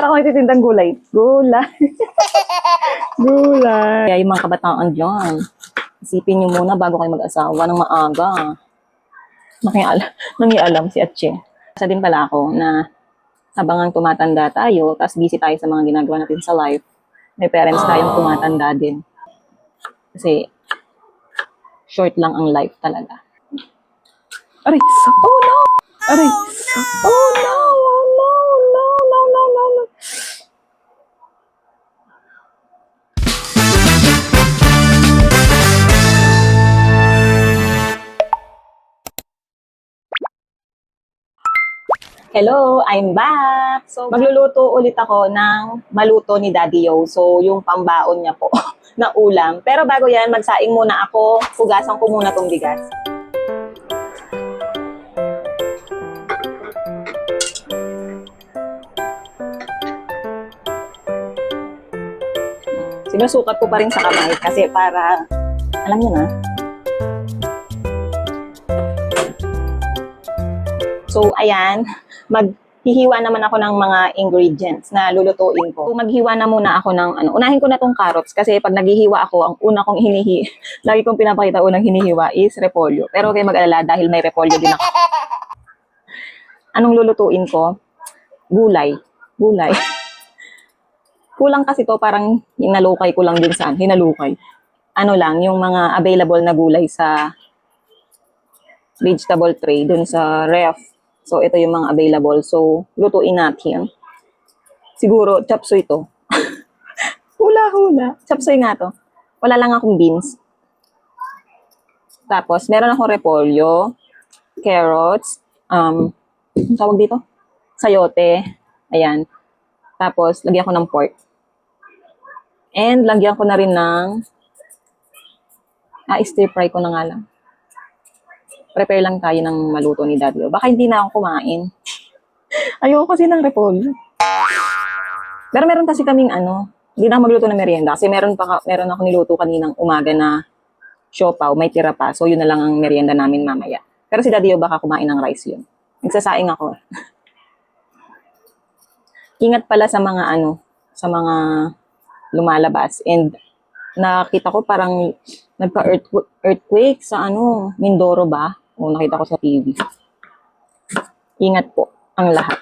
Para ako ititindang gulay. Gulay. Gulay. Kaya yung mga kabataan dyan, isipin nyo muna bago kayo mag-asawa ng maaga. Nangialam si Atche. Isa din pala ako na habang ang tumatanda tayo, tapos busy tayo sa mga ginagawa natin sa life, may parents tayong tumatanda din. Kasi, short lang ang life talaga. Aray! Oh no! Aray! Oh no! Oh no! No! No! No! No! No! Hello, I'm back! So, magluluto ulit ako ng maluto ni Daddy Yo. So, yung pambaon niya po na ulam. Pero bago yan, magsaing muna ako. Hugasan ko muna tong bigas. Sinusukat ko pa rin sa kamay kasi para, alam niyo na. So, ayan. Maghihiwa naman ako ng mga ingredients na lulutuin ko. So, maghiwa na muna ako ng, unahin ko na tong carrots kasi pag naghihiwa ako, ang una kong lagi kong pinapakita unang hinihiwa is repolyo. Pero kayo mag-alala dahil may repolyo din ako. Anong lulutuin ko? Gulay. Gulay. Kulang kasi to, parang hinalukay ko lang din saan. Hinalukay. Ano lang, yung mga available na gulay sa vegetable tray dun sa ref. So, ito yung mga available. So, lutuin natin. Siguro, chapsuy to. Hula-hula. Chapsuy nga to. Wala lang akong beans. Tapos, meron akong repolyo, carrots, ang tawag dito? Sayote. Ayan. Tapos, lagyan ko ng pork. And, lagyan ko na rin ng stir fry ko na nga lang. Prepare lang tayo ng maluto ni Daddy. Baka hindi na ako kumain. Ayoko kasi ng repolyo. Pero meron kasi kaming hindi na ako magluto ng merienda. Kasi meron ako niluto kaninang umaga na siopaw, may tira pa. So, yun na lang ang merienda namin mamaya. Pero si Daddy baka kumain ng rice yun. Nagsasaing ako. Ingat pala sa mga sa mga lumalabas. And nakita ko parang nagka-earthquake sa Mindoro ba? O nakita ko sa TV. Ingat po ang lahat.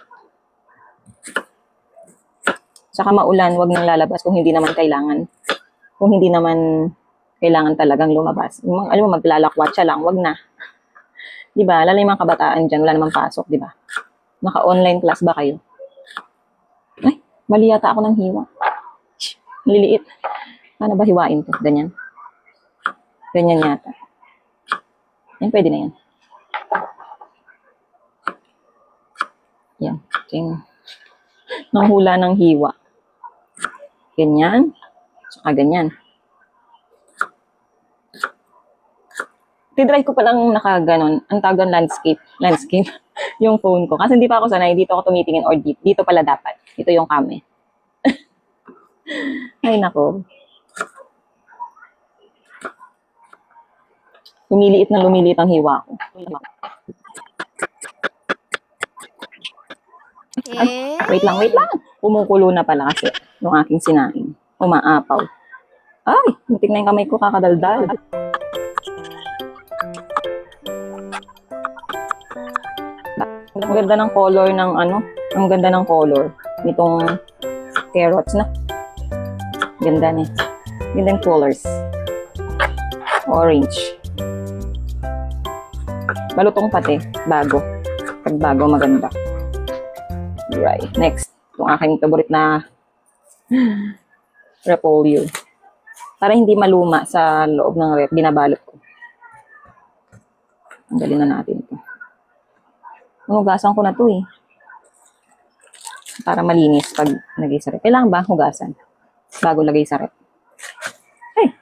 Saka maulan, wag nang lalabas kung hindi naman kailangan. Kung hindi naman kailangan talagang lumabas. Alam mo, maglalakwatsa lang, wag na. Diba? Lalo yung mga kabataan dyan, wala namang pasok, diba? Naka-online class ba kayo? Ay, mali yata ako ng hiwa. Liliit. Paano ba hiwain to? Ganyan. Ganyan yata. Yan, pwede na yan. Yan. King. Nanghula ng hiwa. Ganyan. Saka ganyan. Tidry ko palang nakaganon. Ang tagon landscape. Landscape. Yung phone ko. Kasi hindi pa ako sanay. Dito ako tumitingin or dito pala dapat. Dito yung kame. Ay, nako. Lumiliit na lumiliit ang hiwa ko. Ay, wait lang. Kumukulo na pala kasi yung aking sinaing. Umaapaw. Ay, muntik na yung kamay ko kakadaldal. Ang ganda ng color ng ang ganda ng color nitong carrots na. Ganda niya. Ganda ng colors. Orange. Malutong pati. Bago. Pag bago, maganda. Right. Next. Itong aking favorite na repolyo. Para hindi maluma sa loob ng rep, binabalot ko. Tanggalin na natin ito. Hugasan ko na ito eh. Para malinis pag lagay sa rep. Kailangan ba hugasan? Bago lagay sa rep. Hey!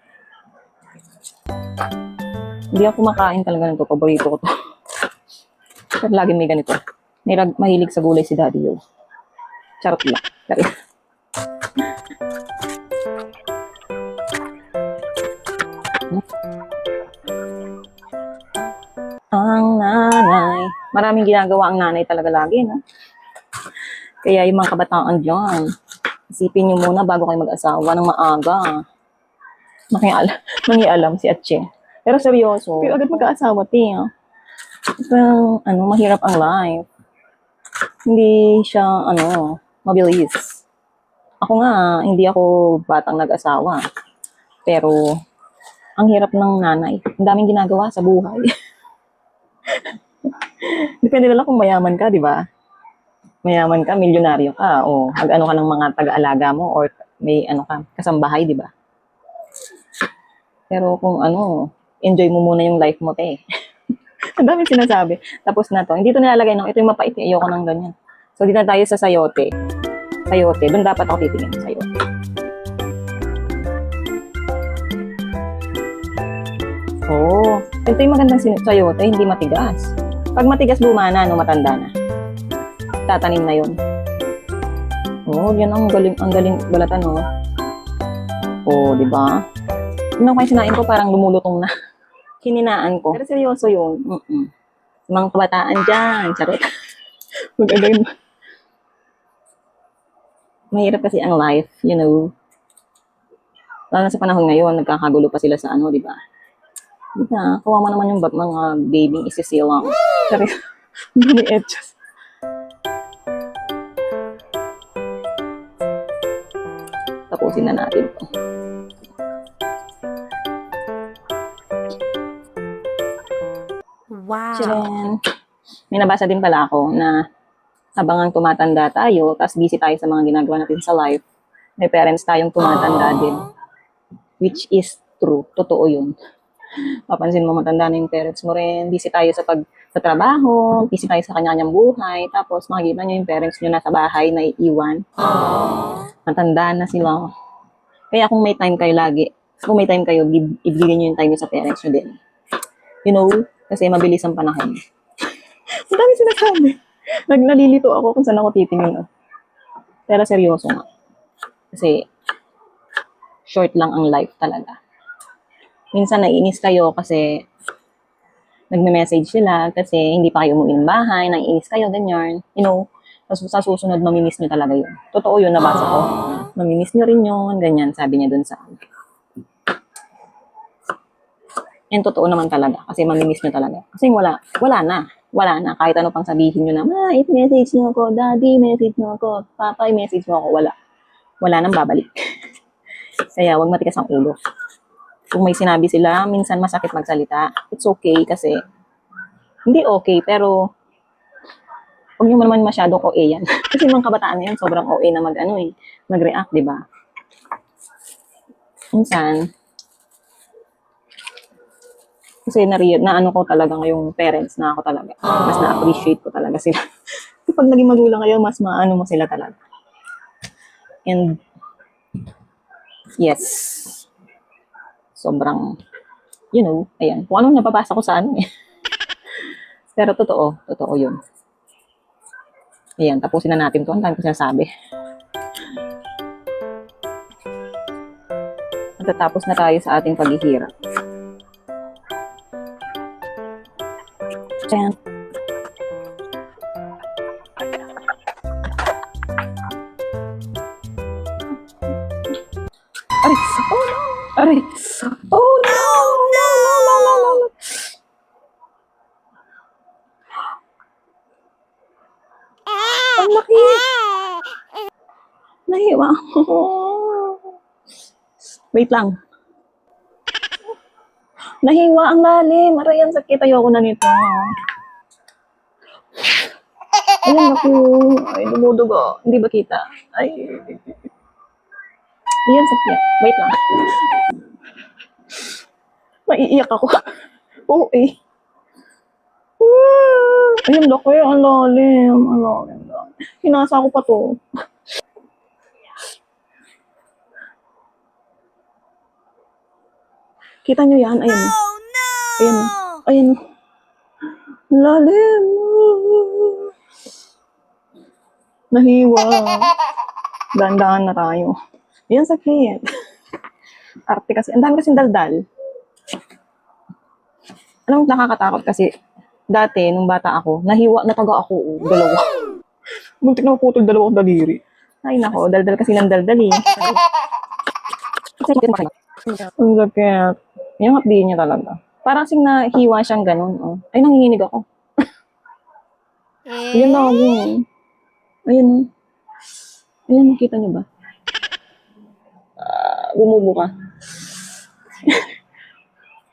Hindi ako kumakain talaga nito. Paborito ko to. Pero lagi may ganito. Mahilig sa gulay si Daddy Yo. Charot lang. Charot. Ang nanay. Maraming ginagawa ang nanay talaga lagi, no? Kaya yung mga kabataan dyan, isipin nyo muna bago kayo mag-asawa ng maaga. Mangialam si Atche. Pero seryoso, pero agad mag-aasawa, tiya. Parang, mahirap ang life. Hindi siya, mabilis. Ako nga, hindi ako batang nag-asawa. Pero, ang hirap ng nanay. Ang daming ginagawa sa buhay. Depende na lang kung mayaman ka, di ba? Mayaman ka, milyonaryo ka, o mag-ano ka ng mga taga-alaga mo, or may kasambahay, di ba? Pero kung enjoy mo muna yung life mo, te. Ang daming sinasabi. Tapos na to. Hindi to nilalagay, no? Ito yung mapait. Ayoko ng ganyan. So, dito na tayo sa sayote. Sayote. Doon dapat ako titingin. Sayote. Oh. Ito yung magandang sayote. Hindi matigas. Pag matigas, bumana, matanda na. Tatanim na yun. Oh, yan ang galing balatan, no? Oh, di ba? Yung kayo sinain ko, parang lumulutong na. Hininaan ko. Pero seryoso yun. Mga kabataan dyan. Charot. Magagawin mo. Mahirap kasi ang life, you know. Lalo na sa panahon ngayon, nagkakagulo pa sila sa di ba? Di ba? Kawawa naman yung mga babying isisilang. Charot. Hindi etchos. Tapusin na natin to. Wow. Chilen. May nabasa din pala ako na habang ang tumatanda tayo, tapos busy tayo sa mga ginagawa natin sa life, may parents tayong tumatanda din. Which is true. Totoo yun. Papansin mo, matanda na yung parents mo rin. Busy tayo sa trabaho, busy tayo sa kanya-kanyang buhay, tapos makikita nyo yung parents nyo nasa bahay na iiwan. Matanda na sila. Kaya kung may time kayo lagi, ibigay nyo yung time nyo sa parents nyo din. You know, kasi mabilis ang panahon. Ang dami sinasabi. Nalilito ako kung saan ako titingin. Pero seryoso nga. Kasi, short lang ang life talaga. Minsan naiinis kayo kasi nagme-message sila kasi hindi pa kayo umuwi ng bahay, naiinis kayo, ganyan. You know, sa susunod, mamimiss nyo talaga yun. Totoo yun, nabasa ko. Mamimiss nyo rin yun, ganyan, sabi niya dun sa And totoo naman talaga, kasi mamimiss nyo talaga. Kasi wala na. Kahit ano pang sabihin nyo na, i-message nyo ako, daddy, message nyo ako, papa, i-message nyo ako, wala nang babalik. Kaya wag matigas ang ulo. Kung may sinabi sila, minsan masakit magsalita. It's okay kasi, hindi okay, pero huwag nyo naman masyadong OA yan. Kasi mga kabataan ngayon, sobrang OA na mag-react, di ba? Minsan, kasi na ko talaga ngayong parents na ako talaga. Mas na-appreciate ko talaga sila. Pag naging magulang kayo, mas maano mo sila talaga. And, yes. Sobrang, you know, ayan. Kung anong napapasa ko sa Pero totoo yun. Ayan, tapusin na natin to. Ang dami ko sinasabi. Matatapos na tayo sa ating paghihirap. Ayan. Aray! Oh no! No! Ang laki! Nahiwa ako. Wait lang. Nahiwa ang lalim. Aray, ang sakit. Ayoko na nito. Ayan ako. Ay, dumudugo. Hindi ba kita? Ay. Ayan, sakit. Wait lang. Maiiyak ako. Oo eh. Ayun, laki. Ang lalim. Hinasa ko pa to. Kita nyo yan? Ayan. Ayan. Ayan. Lalim. Nahiwa. Dahan-dahan na tayo. Ayan, sakit. Arte kasi. Ang dami kasing daldal. Alam mo, nakakatakot kasi dati, nung bata ako, nataga ako. Dalawa. Muntik na maputol dalawang daliri. Ay nako, daldal kasi ng daldal eh. Ang sakit. Yung hapdi niya talaga. Parang kasing nahiwa siyang ganun. Oh. Ay, nanginginig ako. Ayan na ako. Ayan. Ayan, nakita niyo ba? Bumubo ka.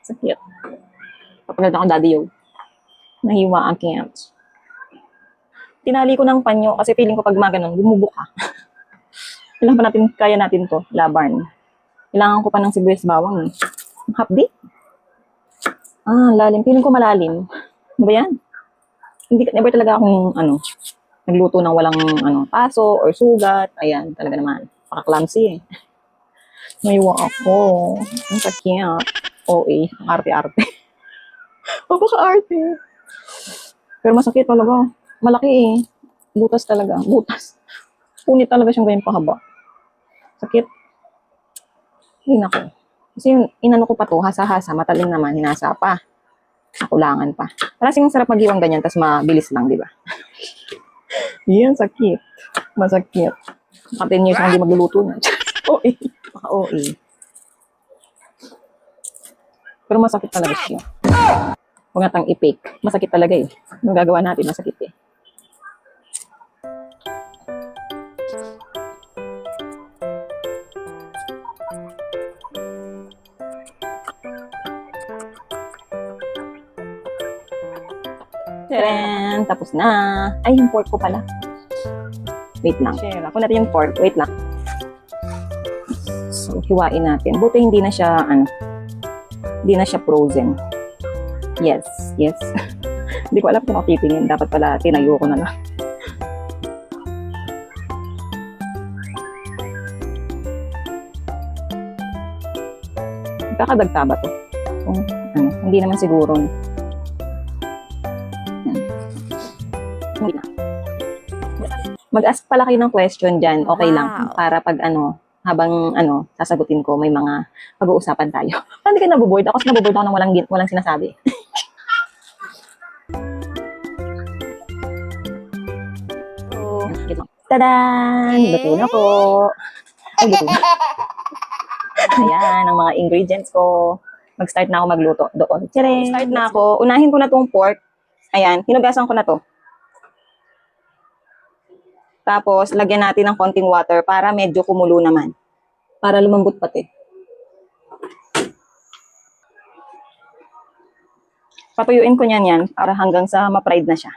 Sakit. Kapagod ako, Daddy Yo. Nahiwa ang can't. Tinali ko ng panyo kasi feeling ko pag maganon, bumubo ka. Kailangan pa natin, kaya natin to, laban. Kailangan ko pa ng sibuyas bawang eh. Ang hapdi? Lalim. Feeling ko malalim. Ano ba yan? Never talaga akong, nagluto ng walang, paso or sugat. Ayan, talaga naman. Paka-clumsy eh. Naiwa ako. Ang sakit. OA. Arte-arte. Pagkaka-arte. Pero masakit talaga. Malaki eh. Butas talaga. Butas. Punit talaga siyang ganyan pahaba. Sakit. Ay, nako. Kasi inano ko pa to, hasa-hasa, matalim naman, hinasa pa. Nakulangan pa. Parang sarap mag-iwang ganyan, tas mabilis lang, di ba? Yan, sakit. Masakit. Maka 10 years na hindi magluluto na. OA. Maka OA. Pero masakit talaga siya. Huwag natang i-fake. Masakit talaga eh. Yung gagawa natin, masakit eh. Tadaan! Tapos na. Ay, yung pork ko pala. Wait lang. Share. Ako natin yung pork. Wait lang. So, hiwain natin. Buti hindi na siya, hindi na siya frozen. Yes. Yes. Hindi ko alam kung ako titingin. Dapat pala, tinayo ko na lang. Kakadagta ba to? Hindi naman siguro. Mag-ask pala kayo ng question dyan, okay lang. Para pag habang sasagutin ko, may mga pag-uusapan tayo. Hindi ka naboboard? Ako naboboard ako ng walang sinasabi. Tadaan! Luto na po. Ay, luto na. Ayan, ang mga ingredients ko. Mag-start na ako magluto doon. Start na ako. Unahin ko na tong pork. Ayan, hinugasan ko na to. Tapos, lagyan natin ng konting water para medyo kumulo naman. Para lumambot pati. Patuyuin ko yan para hanggang sa ma-fried na siya.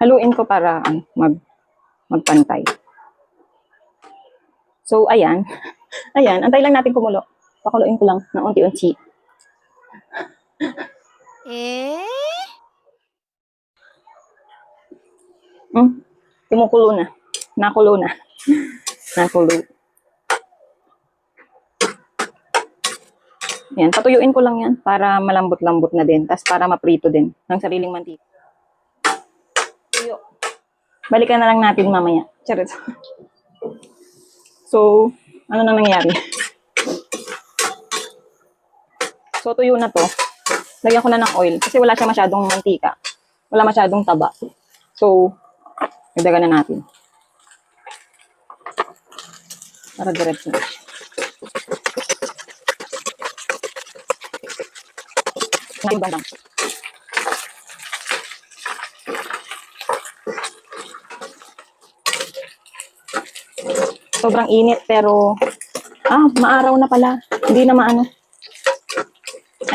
Haluin ko para magpantay. So, ayan. Ayan, antay lang natin kumulo. Pakuluin ko lang ng unti-unti. Kumukulo na. Nakulo na. Nakulo. Yan, patuyuin ko lang yan para malambot-lambot na din. Tapos para maprito din ng sariling mantika. Tuyo. Balikan na lang natin mamaya. Charot. So, ano na nangyari? So, tuyo na to. Lagyan ko na ng oil kasi wala siya masyadong mantika. Wala masyadong taba. So, nagdagan na natin. Para diretso na. Ngayon bandang. Sobrang init pero maaraw na pala. Hindi na maano.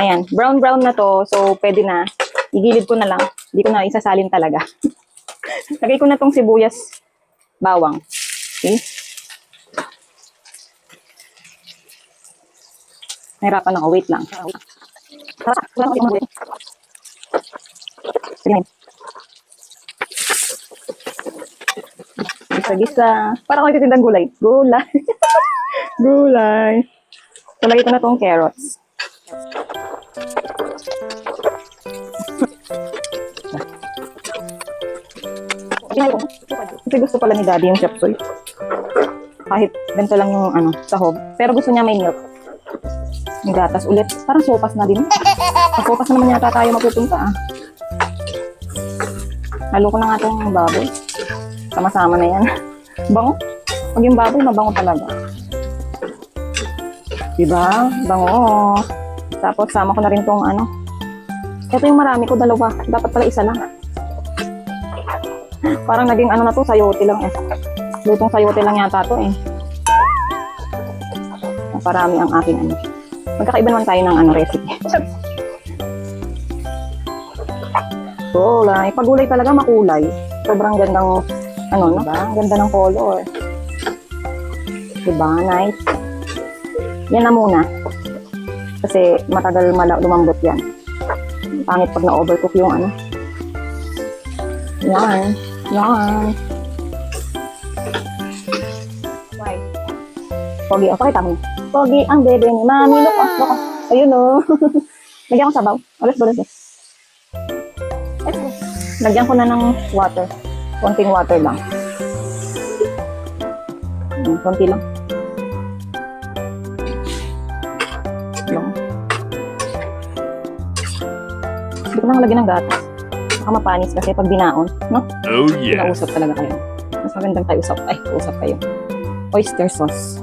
Ayan, brown na to. So, pwede na. Igilid ko na lang. Hindi ko na isasalin talaga. Lagay ko na tong sibuyas bawang. Okay? Nahirapan ako. Wait lang. Gisa-gisa. Parang ako nagtitindang gulay. Gulay. Gulay. So, lagay ko na tong carrots. Kasi gusto pala ni Daddy yung chop suey. Kahit ganito lang yung sahog. Pero gusto niya may milk. Yung gatas ulit. Parang sopas na din. Ang sopas na naman yata tayo mapupunta ah. Halo ko na nga itong baboy. Sama-sama na yan. Bango. Pag yung baboy, mabango talaga. Diba? Bango. Tapos sama ko na rin tong ano. Ito yung marami ko, dalawa. Dapat pala isa lang. Parang naging ano na to, sayote lang eh. Lutong sayote lang yata to eh. Parami ang aking ano. Magkakaiba naman tayo ng ano recipe. Kulay. Pagulay talaga makulay. Sobrang gandang ano, no? Diba? Ang ganda ng color. Diba? Nice. Yan na muna. Kasi matagal lumambot yan. Pangit pag na-overcook yung ano. Yan. Yan. Why? Pogi. O, pakita mo. Pogi ang bebe ni Mami. Loko. Loko. Ayun o. Lagyan ko sabaw. Alas. Lagyan ko na ng water. Konting water lang. Konti lang. Hindi ko lang lagyan ng gatas. Baka mapanis kasi pag binaon. No? Oh yeah. Nausap talaga kayo. Mas magandang tayo usap. Ay, usap kayo. Oyster sauce.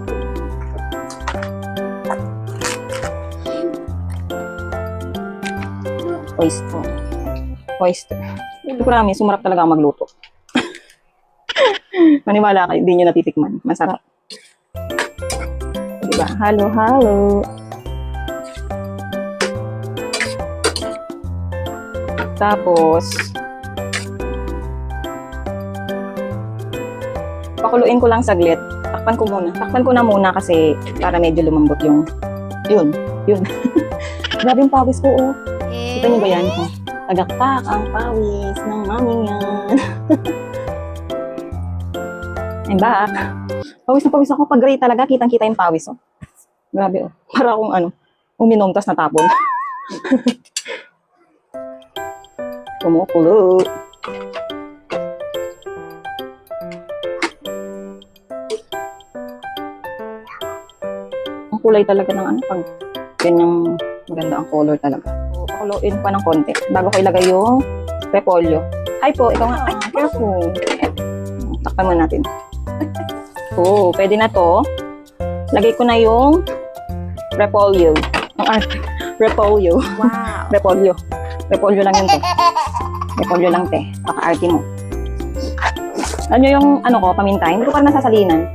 Oyster. Hindi ko namin, sumarap talaga ang magluto. Maniwala kayo, hindi nyo natitikman. Masarap. Diba? Halo. Tapos, pakuluin ko lang saglit. Takpan ko muna. Takpan ko na muna kasi para medyo lumambot yung yun. Grabe yung pawis ko, oh. Kita niyo ba yan? Oh. Tagaktak ang pawis ng maming yan. I'm back. Pawis na pawis ako. Pag gray talaga, kitang-kita yung pawis, oh. Grabe, oh. Para akong ano, uminom tas natapon. Kumukulo. Ang kulay talaga ng ano, pag ganyang maganda ang color talaga. So, pakuluin pa ng konti bago ko ilagay yung repolyo. Hi po, ikaw nga. Ay, careful. Takpan mo natin. Oh, pwede na to. Lagay ko na yung repolyo. Repolyo. Wow. Repolyo. Repolyo lang yun, te. Repolyo lang, te. Paka-arty mo. Ano yung, ano ko, paminta? Hindi ko pa nasasalinan.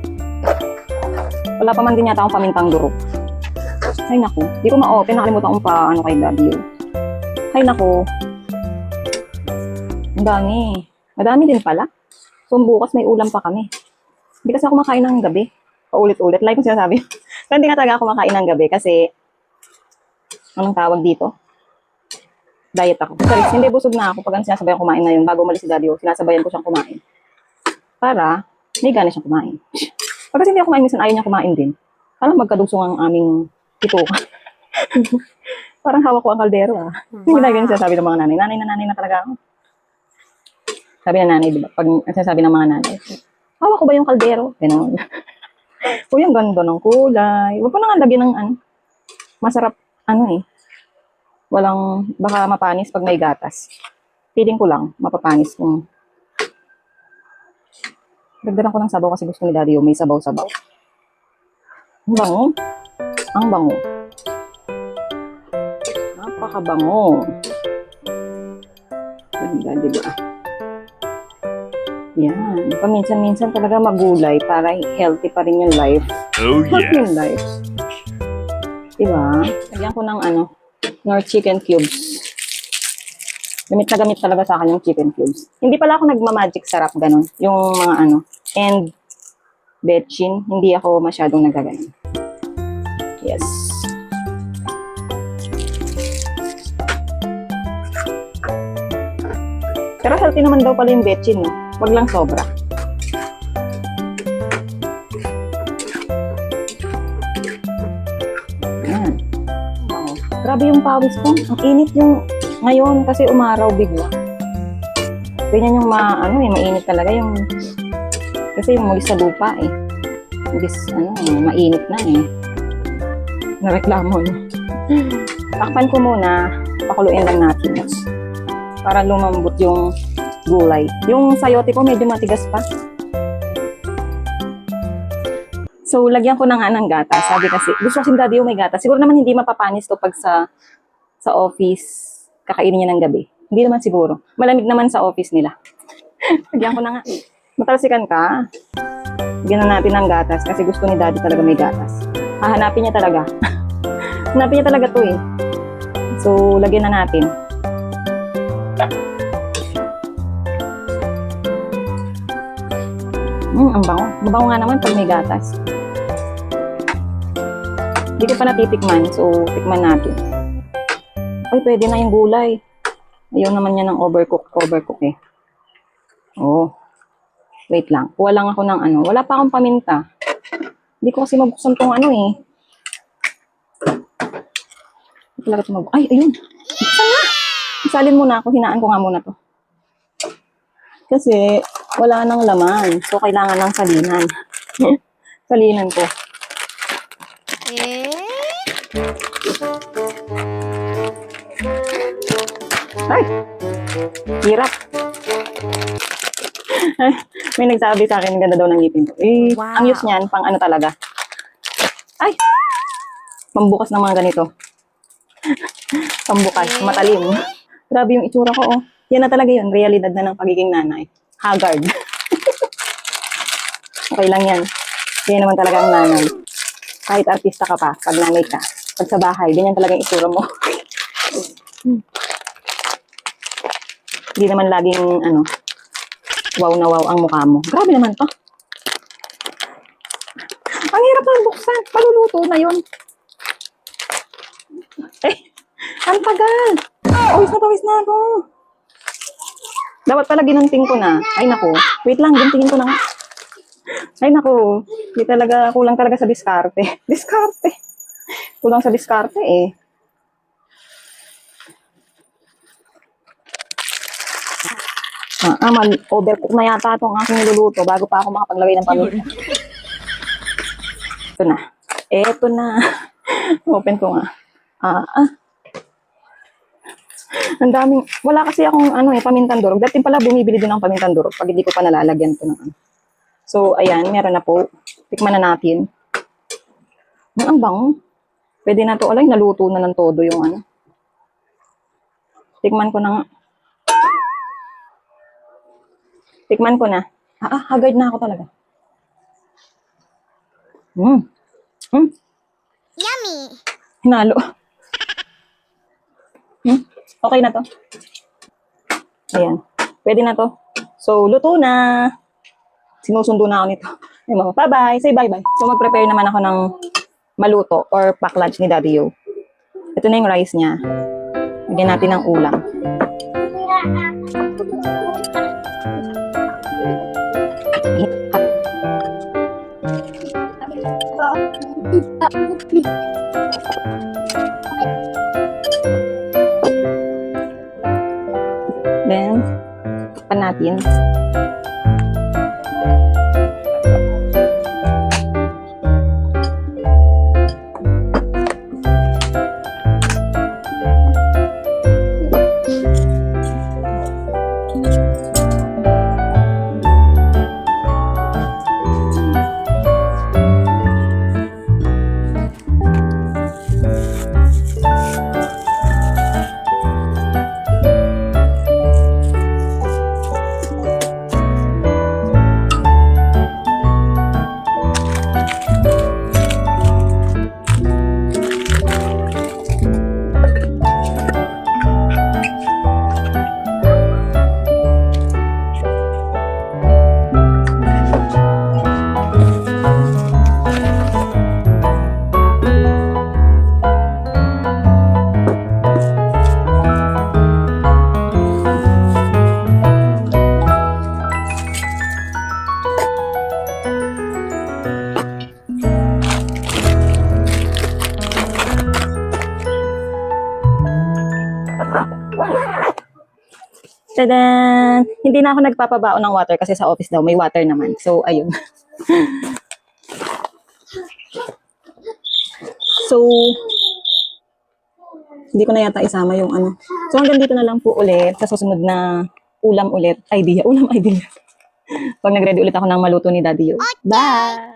Wala pa man din yata akong pamintang durog. Ay, naku. Hindi ko ma-open. Nakalimutan kong pa, ano kay daddy yun. Ay, naku. Ang dami. Madami din pala. So, bukas may ulam pa kami. Hindi kasi ako makain ng gabi. Paulit-ulit. Like kung sinasabi. So, hindi nga talaga ako makain ng gabi kasi anong tawag dito? Diet ako. Sorry, hindi busog na ako pag sinasabayan kumain na yun. Bago umalis si daddy, sinasabayan ko siyang kumain. Para may gana siyang kumain. Pag kasi hindi ako kumain, minsan ayaw niya kumain din. Parang magkadugsong ang aming ito. Parang hawak ko ang kaldero ah. Hindi na ganyan sinasabi ng mga nanay. Nanay na talaga ako. Sabi ng nanay, diba? Pag sinasabi ng mga nanay, hawak ko ba yung kaldero? Ganon. O yung ganda ng kulay. Huwag ko na nga lagyan ng ano. Masarap, ano eh. Walang, baka mapanis pag may gatas. Feeling ko lang, mapapanis kung dagdagan ko ng sabaw kasi gusto ni daddy yung may sabaw-sabaw. Ang bango. Ang bango. Napakabango. Ganda, diba? Yan. Paminsan-minsan talaga magulay para healthy pa rin yung life. Oh Healthy yeah. yung life. Diba? Lagyan ko ng ano, nor chicken cubes. Gamit na gamit talaga sa akin yung chicken cubes. Hindi pala ako nagmamagic sarap ganun. Yung mga ano. And betchin, hindi ako masyadong nagaganon. Yes. Pero healthy naman daw pala yung betchin, no? Wag lang sobra. Ayan. Wow. Grabe yung pawis ko. Ang init yung ngayon kasi umaraw bigla. Ganyan yung mainit talaga yung kasi yung muli sa lupa eh. Mainit na eh. Nareklamo no. Takpan ko muna. Pakuluin lang natin. Para lumambot yung gulay. Yung sayote ko medyo matigas pa. So, lagyan ko na nga ng gatas. Sabi kasi, gusto kasi daddy yung may gatas. Siguro naman hindi mapapanis to pag sa office kakainin niya ng gabi. Hindi naman siguro. Malamig naman sa office nila. Lagyan ko na nga. Matalsikan ka. Lagyan na natin ng gatas kasi gusto ni daddy talaga may gatas. Hahanapin niya talaga. Hanapin niya talaga to eh. So, lagyan na natin. Ang bango. Mabango nga naman pag may gatas. Hindi ko pa natitikman, so tikman natin. Ay, pwede na yung gulay. Ayaw naman niya ng overcook eh. Oh. Wait lang. Kuha lang ako ng ano. Wala pa akong paminta. Hindi ko kasi mabuksan tong ano eh. Ay, ayun. Buksan na. Isalin muna ako. Hinaan ko nga muna to. Kasi wala nang laman. So, kailangan ng salinan. Salinan ko. Ay! Hirap. May nagsabi sa akin, ganda daw ng ngipin ko. Eh, wow. Ang use niyan, pang ano talaga. Ay! Pambukas ng mga ganito. Pambukas, matalim. Grabe yung itsura ko, oh. Yan na talaga yun, realidad na ng pagiging nanay. Haggard. Okay lang yan. Yan naman talaga ang nanay. Kahit artista ka pa, pag nanay ka, pag sa bahay, ganyan talaga yung itsura mo. Hindi naman laging, ano, wow na wow ang mukha mo. Grabe naman to. Ang hirap na buksan. Paluluto na yun. Eh, ang tagal. Pawis na ako. Dapat pala ginunting ko na. Ay, naku. Wait lang, guntingin ko na nga. Ay, naku. Hindi talaga, kulang talaga sa diskarte. Diskarte. Kulang sa diskarte, eh. Overcook na yata itong aking niluluto bago pa ako makapaglagay ng paminta. Ito na. Open ko nga. Ang daming, wala kasi akong pamintang durog. Dati pala bumibili din ng pamintang durog pag hindi ko pa nalalagyan ito ng ano. So, ayan, meron na po. Tikman na natin. Ang bango. Pwede na to. Alay, naluto na ng todo yung ano. Tikman ko na nga. Tikman ko na. Haggard na ako talaga. Yummy! Hinalo. Okay na to. Ayan. Pwede na to. So, luto na. Sinusundo na ako nito. Ay, mga bye-bye. Say bye-bye. So, mag-prepare naman ako ng maluto or pack lunch ni Daddy Yo. Ito na yung rice niya. Lagyan natin ng ulam. Then, pan natin. Tadan! Hindi na ako nagpapabaon ng water kasi sa office daw may water naman. So, ayun. So, Hindi ko na yata isama yung ano. So hanggang dito na lang po ulit sa susunod na ulam idea. Pag nag-ready ulit ako ng maluto ni Daddy Yo. Bye!